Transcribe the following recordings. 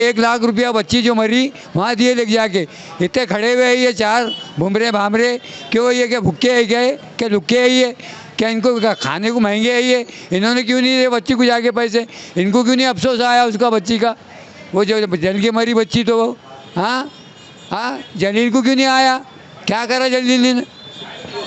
1 लाख रुपया बच्ची जो मरी वहाँ दिए लेके जाके, इतने खड़े हुए हैं ये चार भुमरे भामरे, क्यों ये क्या भुक्के है गए क्या लुक्के है ये, क्या इनको खाने को महंगे है ये, इन्होंने क्यों नहीं दिए बच्ची को जाके पैसे, इनको क्यों नहीं अफसोस आया उसका बच्ची का, वो जो जल के मरी बच्ची तो वो, हाँ जलील को क्यों नहीं आया, क्या करा जलील ने।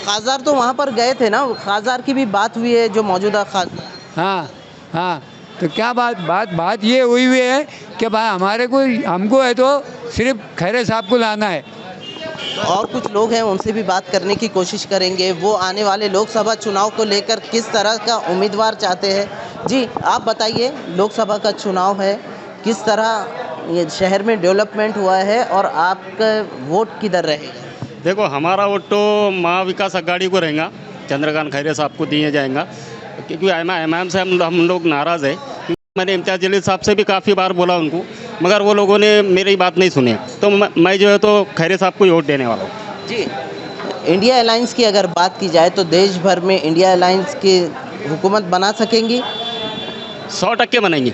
खासदार तो वहाँ पर गए थे ना, खासदार की भी बात हुई है जो मौजूदा खासदार। हाँ तो क्या बात ये हुई है कि भाई हमारे को हमको है तो सिर्फ खैरे साहब को लाना है। और कुछ लोग हैं उनसे भी बात करने की कोशिश करेंगे, वो आने वाले लोकसभा चुनाव को लेकर किस तरह का उम्मीदवार चाहते हैं। जी आप बताइए, लोकसभा का चुनाव है, किस तरह ये शहर में डेवलपमेंट हुआ है और आपका वोट किधर रहेगा? देखो हमारा वोट तो महाविकास आघाड़ी को रहेगा, चंद्रकांत खैरे साहब को दिए जाएगा, क्योंकि एमआईएम से हम लोग नाराज़ है। मैंने इम्तियाज़ जलील साहब से भी काफ़ी बार बोला उनको, मगर वो लोगों ने मेरी बात नहीं सुनी, तो मैं जो है तो खैरे साहब को वोट देने वाला हूँ। जी इंडिया अलायंस की अगर बात की जाए तो देश भर में इंडिया अलायंस की हुकूमत बना सकेंगी? 100% बनेंगे।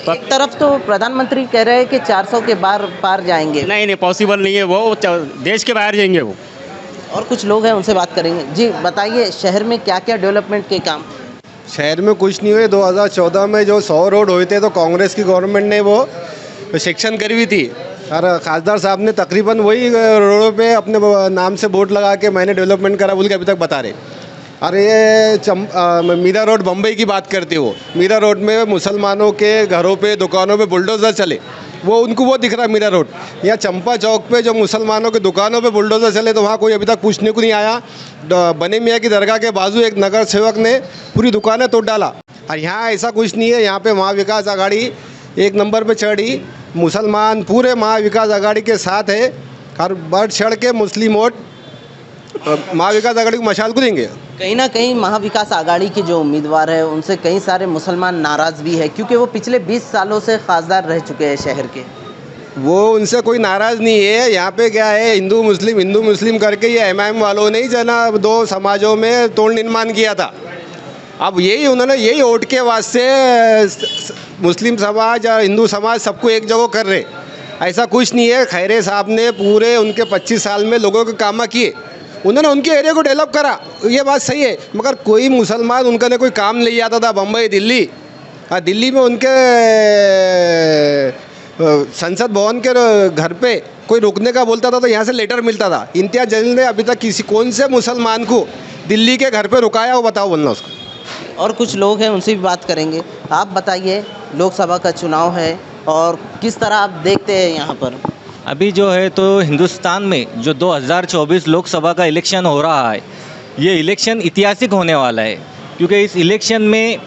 एक तरफ तो प्रधानमंत्री कह रहे हैं कि 400 के पार जाएंगे। नहीं पॉसिबल नहीं है, वो देश के बाहर जाएंगे वो। और कुछ लोग हैं उनसे बात करेंगे। जी बताइए, शहर में क्या क्या डेवलपमेंट के काम? शहर में कुछ नहीं हुए। 2014 में जो 100 रोड हुए थे तो कांग्रेस की गवर्नमेंट ने वो सेक्शन करी हुई थी, और खासदार साहब ने तकरीबन वही रोडों पे अपने नाम से बोर्ड लगा के मैंने डेवलपमेंट करा बोल के अभी तक बता रहे। अरे ये मीरा रोड बम्बई की बात करते हो, मीरा रोड में मुसलमानों के घरों पे दुकानों पे बुलडोज़र चले, वो उनको वो दिख रहा है मीरा रोड। या चंपा चौक पे जो मुसलमानों के दुकानों पे बुलडोज़र चले तो वहाँ कोई अभी तक पूछने को नहीं आया। बने मियाँ की दरगाह के बाजू एक नगर सेवक ने पूरी दुकानें तोड़ डाला। और यहाँ ऐसा कुछ नहीं है, यहाँ पे महाविकास आघाड़ी 1 नंबर पे चढ़ी, मुसलमान पूरे महाविकास आघाड़ी के साथ है, और बढ़ चढ़ के मुस्लिम वोट महाविकास आघाड़ी को मशाल को देंगे। कहीं ना कहीं महाविकास आघाड़ी के जो उम्मीदवार है उनसे कई सारे मुसलमान नाराज़ भी है, क्योंकि वो पिछले 20 सालों से खासदार रह चुके हैं शहर के। वो उनसे कोई नाराज़ नहीं है। यहाँ पे क्या है, हिंदू मुस्लिम करके ये एमआईएम वालों ने ही जना 2 समाजों में तोड़ निर्माण किया था। अब उन्होंने यही वोट के वास्ते मुस्लिम समाज और हिंदू समाज सबको एक जगह कर रहे। ऐसा कुछ नहीं है। खैरे साहब ने पूरे उनके 25 साल में लोगों के काम किए, उन्होंने उनके एरिया को डेवलप करा, ये बात सही है। मगर कोई मुसलमान उनका ने कोई काम नहीं आता था बम्बई दिल्ली, दिल्ली में उनके संसद भवन के घर पे कोई रुकने का बोलता था तो यहाँ से लेटर मिलता था। इम्तियाज़ जलील ने अभी तक कौन से मुसलमान को दिल्ली के घर पे रुकाया, वो बताओ बोलना उसको। और कुछ लोग हैं उनसे भी बात करेंगे। आप बताइए, लोकसभा का चुनाव है और किस तरह आप देखते हैं यहाँ पर? अभी जो है तो हिंदुस्तान में जो 2024 लोकसभा का इलेक्शन हो रहा है, ये इलेक्शन ऐतिहासिक होने वाला है, क्योंकि इस इलेक्शन में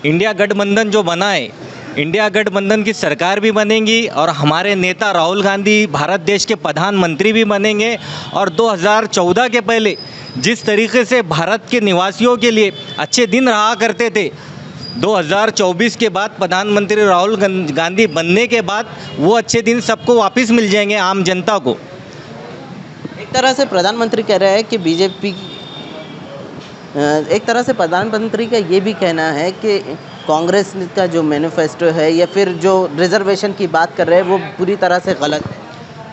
इंडिया गठबंधन जो बना है, इंडिया गठबंधन की सरकार भी बनेगी और हमारे नेता राहुल गांधी भारत देश के प्रधानमंत्री भी बनेंगे। और 2014 के पहले जिस तरीके से भारत के निवासियों के लिए अच्छे दिन रहा करते थे, 2024 के बाद प्रधानमंत्री राहुल गांधी बनने के बाद वो अच्छे दिन सबको वापस मिल जाएंगे, आम जनता को। एक तरह से प्रधानमंत्री कह रहे हैं कि बीजेपी, एक तरह से प्रधानमंत्री का ये भी कहना है कि कांग्रेस का जो मैनिफेस्टो है या फिर जो रिजर्वेशन की बात कर रहे हैं वो पूरी तरह से गलत है।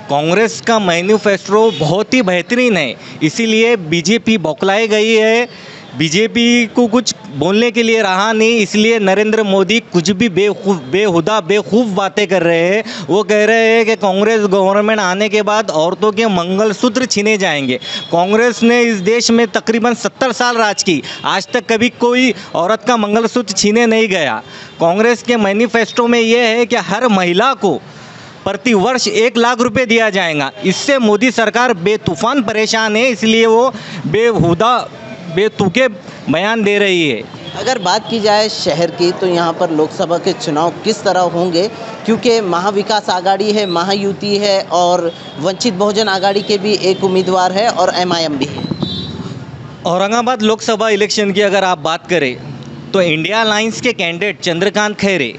कांग्रेस का मैनिफेस्टो बहुत ही बेहतरीन है, इसीलिए बीजेपी बौखलाई गई है। बीजेपी को कुछ बोलने के लिए रहा नहीं, इसलिए नरेंद्र मोदी कुछ भी बेखूफ बातें कर रहे हैं। वो कह रहे हैं कि कांग्रेस गवर्नमेंट आने के बाद औरतों के मंगलसूत्र छीने जाएंगे। कांग्रेस ने इस देश में तकरीबन 70 साल राज की, आज तक कभी कोई औरत का मंगलसूत्र छीने नहीं गया। कांग्रेस के मैनिफेस्टो में ये है कि हर महिला को प्रति वर्ष 1 लाख रुपए दिया जाएगा। इससे मोदी सरकार बेतूफ़ान परेशान है, इसलिए वो बेतुके बयान दे रही है। अगर बात की जाए शहर की तो यहाँ पर लोकसभा के चुनाव किस तरह होंगे, क्योंकि महाविकास आघाड़ी है, महायुति है और वंचित बहुजन आघाड़ी के भी एक उम्मीदवार है और एमआईएम भी है। औरंगाबाद लोकसभा इलेक्शन की अगर आप बात करें तो इंडिया अलायंस के कैंडिडेट चंद्रकांत खैरे,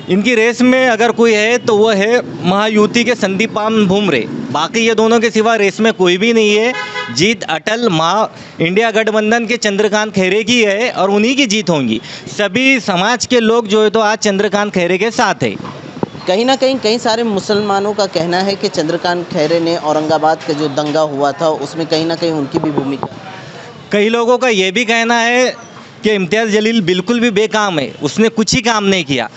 इनकी रेस में अगर कोई है तो वो है महायुति के संदीपान भुमरे। बाकी ये दोनों के सिवा रेस में कोई भी नहीं है। जीत अटल इंडिया गठबंधन के चंद्रकांत खैरे की है और उन्हीं की जीत होंगी। सभी समाज के लोग जो है तो आज चंद्रकांत खैरे के साथ है। कहीं ना कहीं कई सारे मुसलमानों का कहना है कि चंद्रकांत खैरे ने औरंगाबाद का जो दंगा हुआ था उसमें कहीं ना कहीं उनकी भी भूमिका। कई लोगों का ये भी कहना है कि इम्तियाज़ जलील बिल्कुल भी बेकाम है, उसने कुछ ही काम नहीं किया,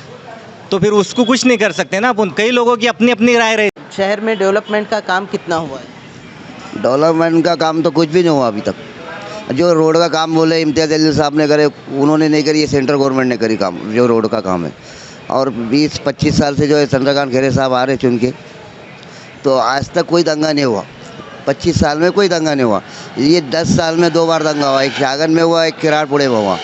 तो फिर उसको कुछ नहीं कर सकते ना अपन। कई लोगों की अपनी अपनी राय रही। शहर में डेवलपमेंट का काम कितना हुआ है? डेवलपमेंट का काम तो कुछ भी नहीं हुआ अभी तक। जो रोड का काम बोले इम्तियाज़ जलील साहब ने करे, उन्होंने नहीं करी, ये सेंट्रल गवर्नमेंट ने करी काम, जो रोड का काम है। और 20-25 साल से जो है चंद्रकांत खैरे साहब आ रहे चुन के, तो आज तक कोई दंगा नहीं हुआ। 25 साल में कोई दंगा नहीं हुआ। ये 10 साल में 2 बार दंगा हुआ, एक शाहगंज में हुआ, एक किराड़पुरे में हुआ।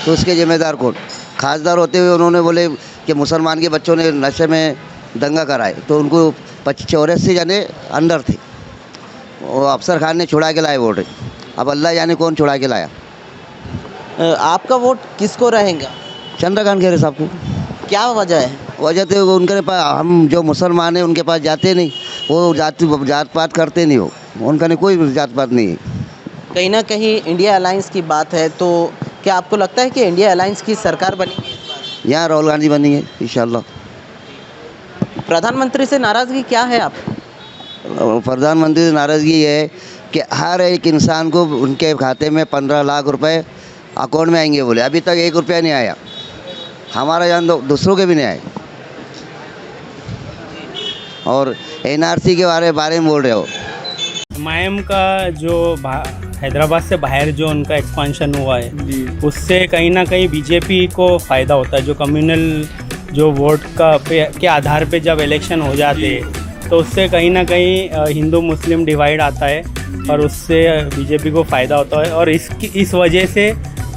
तो उसके जिम्मेदार कौन? खासदार होते हुए उन्होंने बोले कि मुसलमान के बच्चों ने नशे में दंगा कराए, तो उनको 84 जने अंदर थे। वो अफसर खान ने छुड़ा के लाए वोट। अब अल्लाह जाने कौन छुड़ा के लाया। आपका वोट किसको रहेगा? चंद्रकांत खैरे साहब को। क्या वजह है? वजह तो उनके पास, हम जो मुसलमान हैं उनके पास जाते नहीं, वो जात पात करते नहीं, हो उनका नहीं कोई जात पात नहीं है। कहीं ना कहीं इंडिया अलायंस की बात है, तो क्या आपको लगता है कि इंडिया अलायंस की सरकार बनेगी इस बार? यहाँ राहुल गांधी बनेंगे इंशाल्लाह। प्रधानमंत्री से नाराज़गी क्या है आप? प्रधानमंत्री से नाराज़गी ये है कि हर एक इंसान को उनके खाते में 15 लाख रुपए अकाउंट में आएंगे बोले। अभी तक 1 रुपया नहीं आया। हमारा जान दो, दूसरों के भी नहीं आए। और NRC के बारे में बोल रहे हो। एमआईएम का जो हैदराबाद से बाहर जो उनका एक्सपांशन हुआ है, उससे कहीं ना कहीं बीजेपी को फ़ायदा होता है। जो कम्युनल जो वोट के आधार पे जब इलेक्शन हो जाते हैं, तो उससे कहीं ना कहीं हिंदू मुस्लिम डिवाइड आता है और उससे बीजेपी को फ़ायदा होता है। और इस वजह से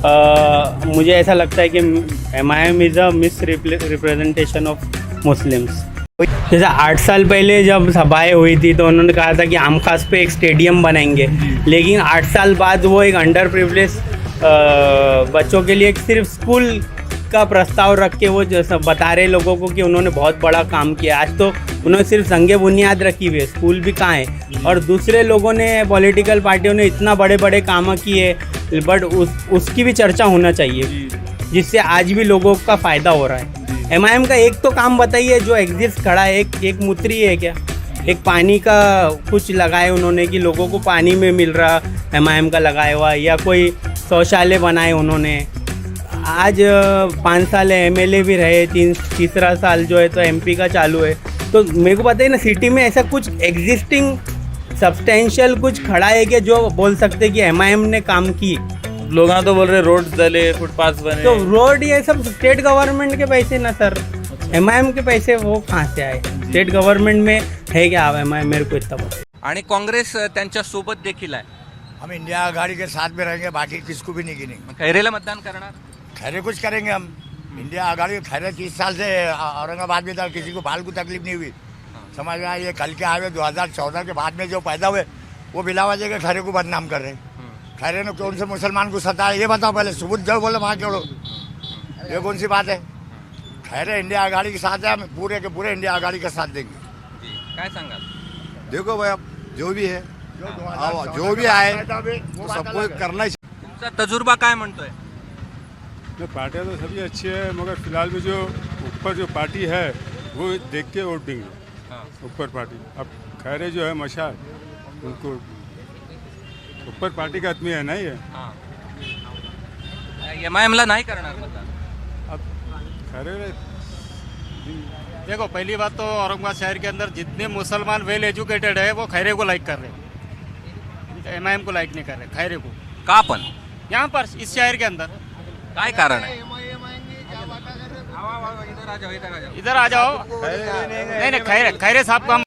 मुझे ऐसा लगता है कि MIM is a miss representation of Muslims. जैसे 8 साल पहले जब सभाएं हुई थी तो उन्होंने कहा था कि आम खास पे एक स्टेडियम बनाएंगे, लेकिन 8 साल बाद वो एक अंडर प्रिविलेज बच्चों के लिए एक सिर्फ स्कूल का प्रस्ताव रख के वो जैसा बता रहे लोगों को कि उन्होंने बहुत बड़ा काम किया। आज तो उन्होंने सिर्फ संगे बुनियाद रखी हुई है, स्कूल भी कहाँ है। और दूसरे लोगों ने, पॉलिटिकल पार्टियों ने इतना बड़े बड़े काम किए, बट उसकी भी चर्चा होना चाहिए, जिससे आज भी लोगों का फ़ायदा हो रहा है। एमआईएम का एक तो काम बताइए जो एग्जिस्ट खड़ा है, एक मूत्री है क्या? एक पानी का कुछ लगाए उन्होंने कि लोगों को पानी में मिल रहा, एमआईएम का लगाया हुआ, या कोई शौचालय बनाए उन्होंने। आज 5 साल एमएलए भी रहे, तीसरा साल जो है तो एमपी का चालू है। तो मेरे को पता है ना, सिटी में ऐसा कुछ एग्जिस्टिंग सब्सटेंशियल कुछ खड़ा है कि जो बोल सकते कि एमआईएम ने काम की। लोग तो बोल रहे रोड डले, फुटपाथ बने। तो रोड ये सब स्टेट गवर्नमेंट के पैसे ना सर, एमआईएम के पैसे वो कहाँ से आए? स्टेट गवर्नमेंट में है क्या एमआईएम? मेरे को इतना पता है। आणि काँग्रेस त्यांच्या सोबत देखील आहे। हम इंडिया आघाड़ी के साथ में रहेंगे, बाकी किसको भी नहीं गिनेंगे। खैरेला मतदान करणार? खैरे कुछ करेंगे हम। इंडिया आघाड़ी खैरे 30 साल से औरंगाबाद में था, किसी को बाल को तकलीफ नहीं हुई। समझ में आया? ये कल के आए 2014 के बाद में जो पैदा हुए वो बिला वजह के खैरे को बदनाम कर रहे। खैरे ने कौन से मुसलमान को सताया ये बताओ पहले, सबूत जो बोले वहाँ जोड़ो। ये कौन सी बात है? खैरे इंडिया आघाड़ी के साथ है, हम पूरे के पूरे इंडिया आघाड़ी का साथ देंगे। काय सांगाल? देखो भाई, अब जो भी है, जो भी आए तो सबको करना ही। तुमचा तजुर्बा काय म्हणतोय? पार्टियाँ तो सभी अच्छी है, मगर फिलहाल में जो ऊपर जो पार्टी है वो देख के वोट देंगे। ऊपर पार्टी, अब खैरे जो है मशाल, उनको ऊपर पार्टी का आदमी है ना ये। एमआईएमला नाही करणार मतदान? अब खैरे देखो, पहली बात तो औरंगाबाद शहर के अंदर जितने मुसलमान वेल एजुकेटेड है वो खैरे को लाइक कर रहे हैं, एमआईएम को लाइक नहीं कर रहे, खैरे को। का पण? यहाँ पर इस शहर के अंदर काय कारण है? इधर आ जाओ। नहीं, खैरे साहब का